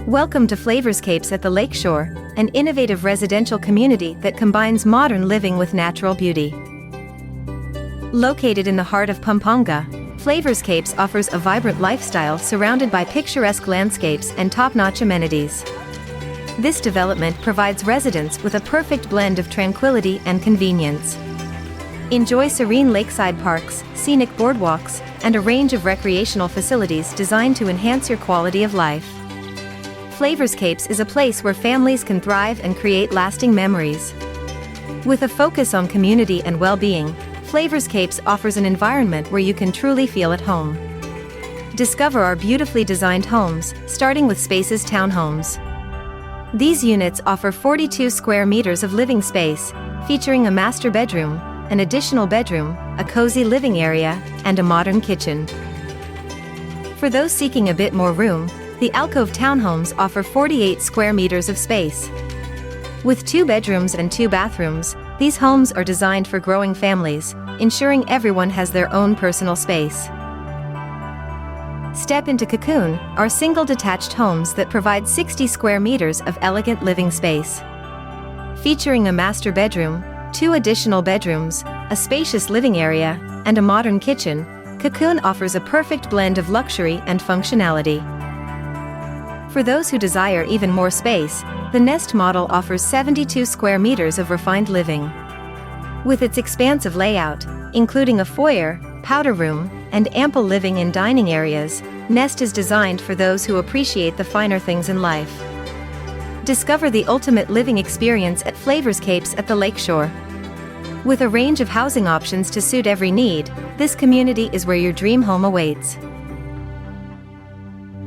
Welcome to Flavorscapes at the Lakeshore, an innovative residential community that combines modern living with natural beauty. Located in the heart of Pampanga, Flavorscapes offers a vibrant lifestyle surrounded by picturesque landscapes and top-notch amenities. This development provides residents with a perfect blend of tranquility and convenience. Enjoy serene lakeside parks, scenic boardwalks, and a range of recreational facilities designed to enhance your quality of life. Flavorscapes is a place where families can thrive and create lasting memories. With a focus on community and well-being, Flavorscapes offers an environment where you can truly feel at home. Discover our beautifully designed homes, starting with spacious townhomes. These units offer 42 square meters of living space, featuring a master bedroom, an additional bedroom, a cozy living area, and a modern kitchen. For those seeking a bit more room, the alcove townhomes offer 48 square meters of space. With 2 bedrooms and 2 bathrooms, these homes are designed for growing families, ensuring everyone has their own personal space. Step into Cocoon, our single-detached homes that provide 60 square meters of elegant living space. Featuring a master bedroom, 2 additional bedrooms, a spacious living area, and a modern kitchen, Cocoon offers a perfect blend of luxury and functionality. For those who desire even more space, the Nest model offers 72 square meters of refined living. With its expansive layout, including a foyer, powder room, and ample living and dining areas, Nest is designed for those who appreciate the finer things in life. Discover the ultimate living experience at Flavorscapes at the Lakeshore. With a range of housing options to suit every need, this community is where your dream home awaits.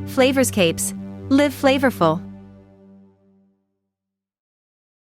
Flavorscapes. Live flavorful.